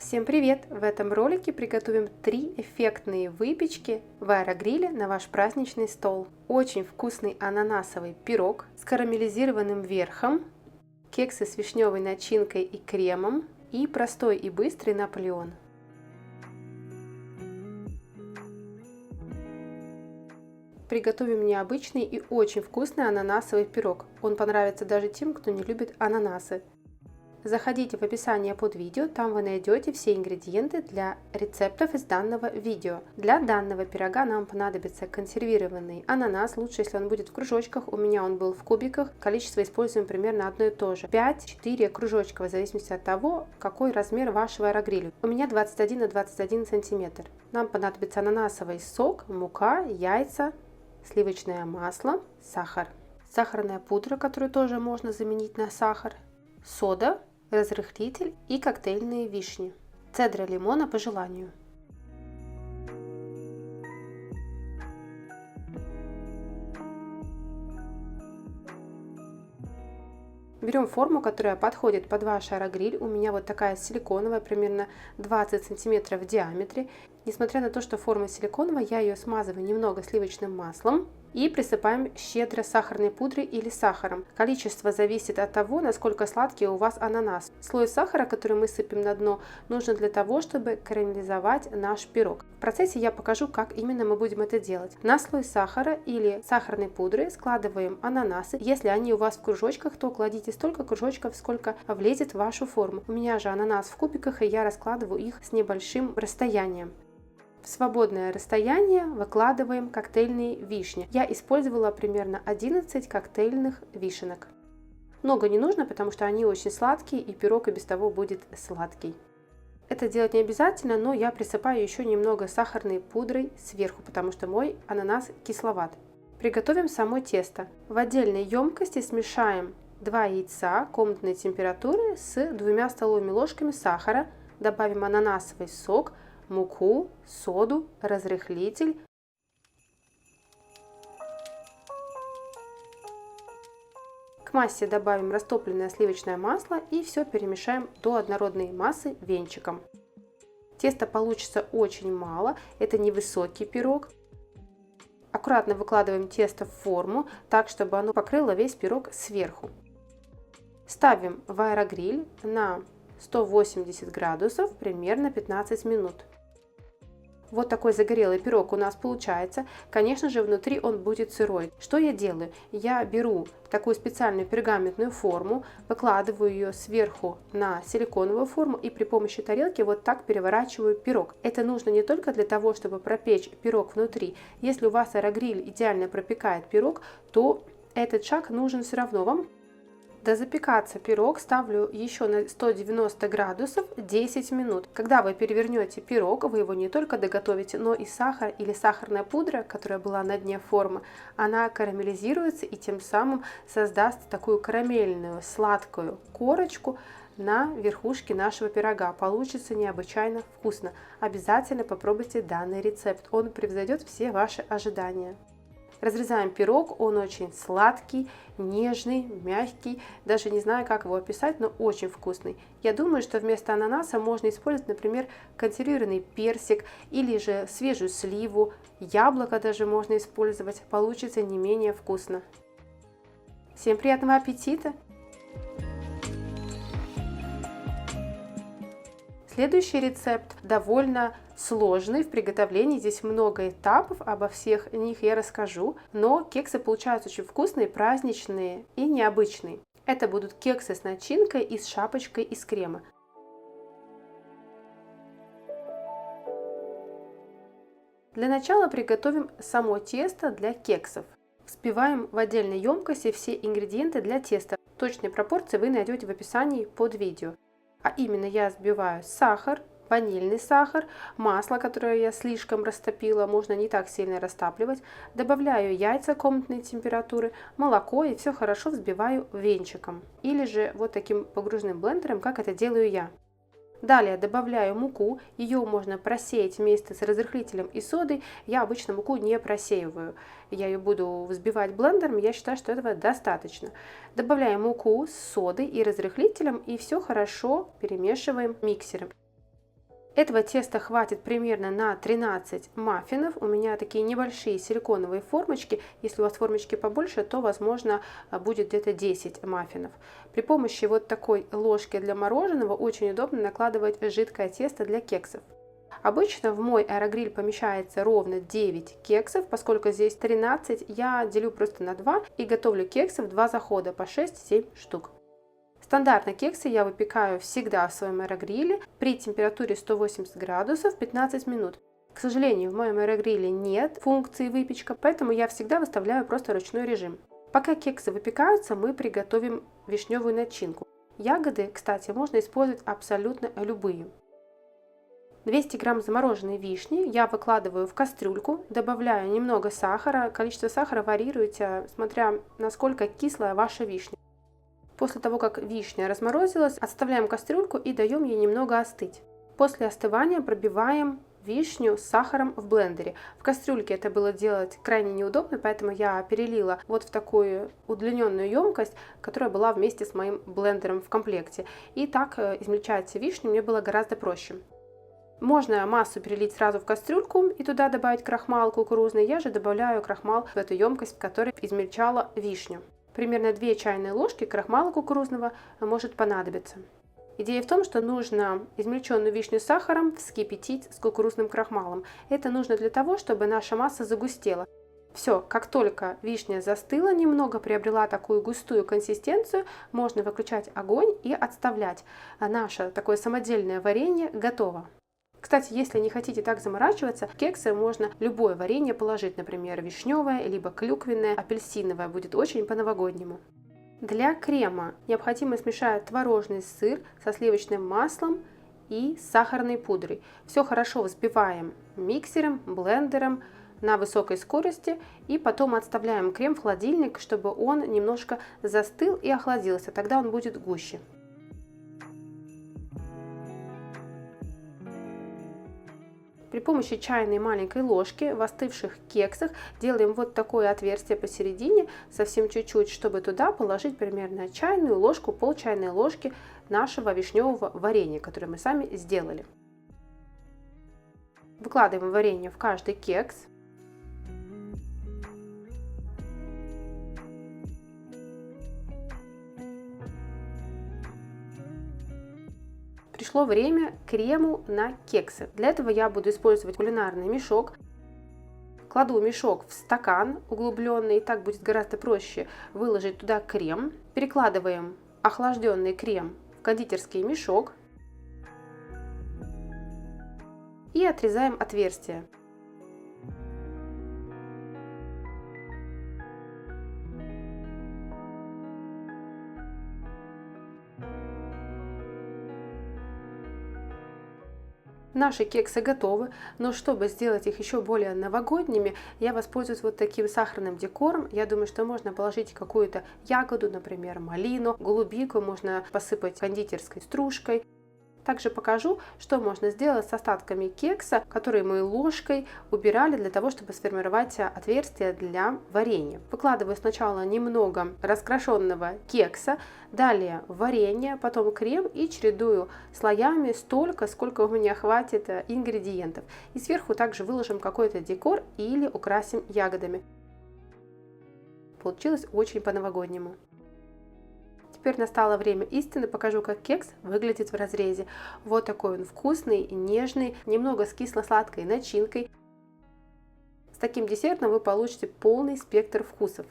Всем привет! В этом ролике приготовим 3 эффектные выпечки в аэрогриле на ваш праздничный стол. Очень вкусный ананасовый пирог с карамелизированным верхом, кексы с вишневой начинкой и кремом и простой и быстрый Наполеон. Приготовим необычный и очень вкусный ананасовый пирог. Он понравится даже тем, кто не любит ананасы. Заходите в описание под видео, там вы найдете все ингредиенты для рецептов из данного видео. Для данного пирога нам понадобится консервированный ананас, лучше если он будет в кружочках, у меня он был в кубиках, количество используем примерно одно и то же. 5-4 кружочка, в зависимости от того, какой размер вашего аэрогриля. У меня 21 на 21 сантиметр. Нам понадобится ананасовый сок, мука, яйца, сливочное масло, сахар. Сахарная пудра, которую тоже можно заменить на сахар, сода, разрыхлитель и коктейльные вишни. Цедра лимона по желанию. Берем форму, которая подходит под ваш аэрогриль. У меня вот такая силиконовая, примерно 20 сантиметров в диаметре. Несмотря на то, что форма силиконовая, я ее смазываю немного сливочным маслом и присыпаем щедро сахарной пудрой или сахаром. Количество зависит от того, насколько сладкий у вас ананас. Слой сахара, который мы сыпем на дно, нужен для того, чтобы карамелизовать наш пирог. В процессе я покажу, как именно мы будем это делать. На слой сахара или сахарной пудры складываем ананасы. Если они у вас в кружочках, то кладите столько кружочков, сколько влезет в вашу форму. У меня же ананас в кубиках, и я раскладываю их с небольшим расстоянием. В свободное расстояние выкладываем коктейльные вишни. Я использовала примерно 11 коктейльных вишенок. Много не нужно, потому что они очень сладкие, и пирог и без того будет сладкий. Это делать не обязательно, но я присыпаю еще немного сахарной пудрой сверху, потому что мой ананас кисловат. Приготовим само тесто. В отдельной емкости смешаем 2 яйца комнатной температуры с 2 столовыми ложками сахара. Добавим ананасовый сок, муку, соду, разрыхлитель. К массе добавим растопленное сливочное масло и все перемешаем до однородной массы венчиком. Теста получится очень мало, это невысокий пирог. Аккуратно выкладываем тесто в форму, так чтобы оно покрыло весь пирог сверху. Ставим в аэрогриль на 180 градусов примерно 15 минут. Вот такой загорелый пирог у нас получается. Конечно же, внутри он будет сырой. Что я делаю? Я беру такую специальную пергаментную форму, выкладываю ее сверху на силиконовую форму и при помощи тарелки вот так переворачиваю пирог. Это нужно не только для того, чтобы пропечь пирог внутри. Если у вас аэрогриль идеально пропекает пирог, то этот шаг нужен все равно вам. Дозапекаться пирог ставлю еще на 190 градусов 10 минут. Когда вы перевернете пирог, вы его не только доготовите, но и сахар или сахарная пудра, которая была на дне формы, она карамелизируется и тем самым создаст такую карамельную сладкую корочку на верхушке нашего пирога. Получится необычайно вкусно. Обязательно попробуйте данный рецепт, он превзойдет все ваши ожидания. Разрезаем пирог, он очень сладкий, нежный, мягкий, даже не знаю, как его описать, но очень вкусный. Я думаю, что вместо ананаса можно использовать, например, консервированный персик или же свежую сливу, яблоко даже можно использовать, получится не менее вкусно. Всем приятного аппетита! Следующий рецепт довольно сложный в приготовлении, здесь много этапов, обо всех них я расскажу, но кексы получаются очень вкусные, праздничные и необычные. Это будут кексы с начинкой и с шапочкой из крема. Для начала приготовим само тесто для кексов. Взбиваем в отдельной емкости все ингредиенты для теста. Точные пропорции вы найдете в описании под видео. А именно я взбиваю сахар, ванильный сахар, масло, которое я слишком растопила, можно не так сильно растапливать. Добавляю яйца комнатной температуры, молоко и все хорошо взбиваю венчиком. Или же вот таким погружным блендером, как это делаю я. Далее добавляю муку, ее можно просеять вместе с разрыхлителем и содой. Я обычно муку не просеиваю, я ее буду взбивать блендером, я считаю, что этого достаточно. Добавляем муку с содой и разрыхлителем и все хорошо перемешиваем миксером. Этого теста хватит примерно на 13 маффинов. У меня такие небольшие силиконовые формочки. Если у вас формочки побольше, то, возможно, будет где-то 10 маффинов. При помощи вот такой ложки для мороженого очень удобно накладывать жидкое тесто для кексов. Обычно в мой аэрогриль помещается ровно 9 кексов, поскольку здесь 13, я делю просто на 2 и готовлю кексы в 2 захода по 6-7 штук. Стандартно кексы я выпекаю всегда в своем аэрогриле при температуре 180 градусов 15 минут. К сожалению, в моем аэрогриле нет функции выпечка, поэтому я всегда выставляю просто ручной режим. Пока кексы выпекаются, мы приготовим вишневую начинку. Ягоды, кстати, можно использовать абсолютно любые. 200 грамм замороженной вишни я выкладываю в кастрюльку, добавляю немного сахара. Количество сахара варьируйте, смотря насколько кислая ваша вишня. После того, как вишня разморозилась, отставляем кастрюльку и даем ей немного остыть. После остывания пробиваем вишню с сахаром в блендере. В кастрюльке это было делать крайне неудобно, поэтому я перелила вот в такую удлиненную емкость, которая была вместе с моим блендером в комплекте. И так измельчать вишню мне было гораздо проще. Можно массу перелить сразу в кастрюльку и туда добавить крахмал кукурузный. Я же добавляю крахмал в эту емкость, в которой измельчала вишню. Примерно 2 чайные ложки крахмала кукурузного может понадобиться. Идея в том, что нужно измельченную вишню с сахаром вскипятить с кукурузным крахмалом. Это нужно для того, чтобы наша масса загустела. Все, как только вишня застыла немного, приобрела такую густую консистенцию, можно выключать огонь и отставлять. Наше такое самодельное варенье готово. Кстати, если не хотите так заморачиваться, в кексы можно любое варенье положить, например, вишневое, либо клюквенное, апельсиновое, будет очень по-новогоднему. Для крема необходимо смешать творожный сыр со сливочным маслом и сахарной пудрой. Все хорошо взбиваем миксером, блендером на высокой скорости и потом отставляем крем в холодильник, чтобы он немножко застыл и охладился, тогда он будет гуще. При помощи чайной маленькой ложки в остывших кексах делаем вот такое отверстие посередине, совсем чуть-чуть, чтобы туда положить примерно чайную ложку, пол чайной ложки нашего вишневого варенья, которое мы сами сделали. Выкладываем варенье в каждый кекс. Пришло время крему на кексы. Для этого я буду использовать кулинарный мешок. Кладу мешок в стакан углубленный, так будет гораздо проще выложить туда крем. Перекладываем охлажденный крем в кондитерский мешок и отрезаем отверстие. Наши кексы готовы, но чтобы сделать их еще более новогодними, я воспользуюсь вот таким сахарным декором. Я думаю, что можно положить какую-то ягоду, например, малину, голубику, можно посыпать кондитерской стружкой. Также покажу, что можно сделать с остатками кекса, которые мы ложкой убирали для того, чтобы сформировать отверстие для варенья. Выкладываю сначала немного раскрашенного кекса, далее варенье, потом крем и чередую слоями столько, сколько у меня хватит ингредиентов. И сверху также выложим какой-то декор или украсим ягодами. Получилось очень по-новогоднему. Теперь настало время истины, покажу, как кекс выглядит в разрезе. Вот такой он вкусный, нежный, немного с кисло-сладкой начинкой. С таким десертом вы получите полный спектр вкусов.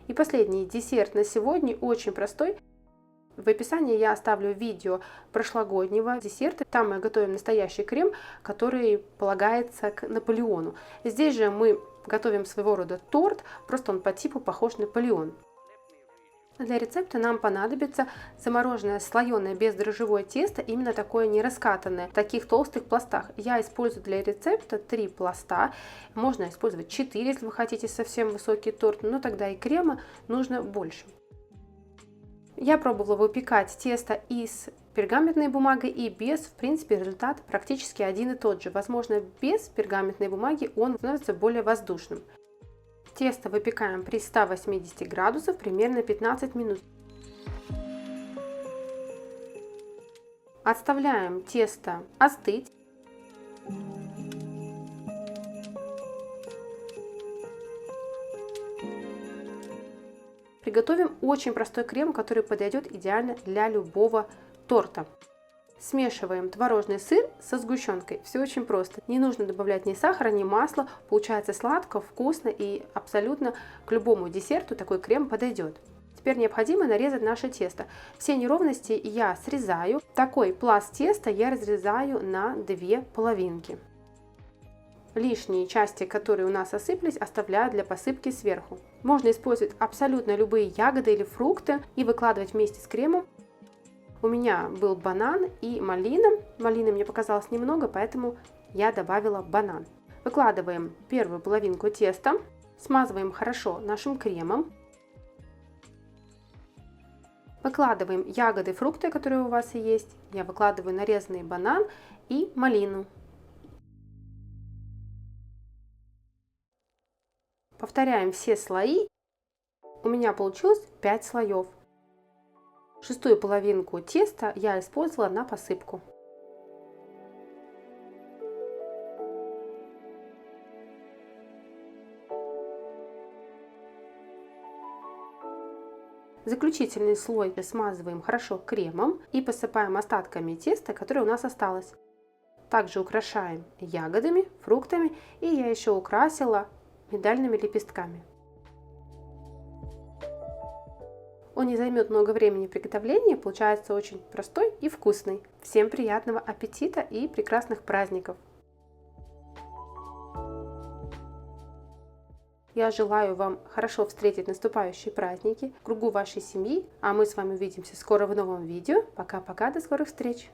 И последний десерт на сегодня, очень простой. В описании я оставлю видео прошлогоднего десерта. Там мы готовим настоящий крем, который полагается к Наполеону. Здесь же мы готовим своего рода торт, просто он по типу похож на Наполеон. Для рецепта нам понадобится замороженное слоеное бездрожжевое тесто, именно такое не раскатанное, в таких толстых пластах. Я использую для рецепта 3 пласта, можно использовать 4, если вы хотите совсем высокий торт, но тогда и крема нужно больше. Я пробовала выпекать тесто из пергаментной бумаги и без, в принципе, результат практически один и тот же. Возможно, без пергаментной бумаги он становится более воздушным. Тесто выпекаем при 180 градусах примерно 15 минут. Отставляем тесто остыть. Приготовим очень простой крем, который подойдет идеально для любого торта. Смешиваем творожный сыр со сгущенкой. Все очень просто. Не нужно добавлять ни сахара, ни масла. Получается сладко, вкусно и абсолютно к любому десерту такой крем подойдет. Теперь необходимо нарезать наше тесто. Все неровности я срезаю. Такой пласт теста я разрезаю на две половинки. Лишние части, которые у нас осыпались, оставляю для посыпки сверху. Можно использовать абсолютно любые ягоды или фрукты и выкладывать вместе с кремом. У меня был банан и малина. Малины мне показалось немного, поэтому я добавила банан. Выкладываем первую половинку теста, смазываем хорошо нашим кремом. Выкладываем ягоды, фрукты, которые у вас есть. Я выкладываю нарезанный банан и малину. Повторяем все слои. У меня получилось 5 слоев. Шестую половинку теста я использовала на посыпку. Заключительный слой смазываем хорошо кремом и посыпаем остатками теста, которое у нас осталось. Также украшаем ягодами, фруктами, и я еще украсила миндальными лепестками. Он не займет много времени в приготовлении, получается очень простой и вкусный. Всем приятного аппетита и прекрасных праздников! Я желаю вам хорошо встретить наступающие праздники в кругу вашей семьи, а мы с вами увидимся скоро в новом видео. Пока-пока, до скорых встреч!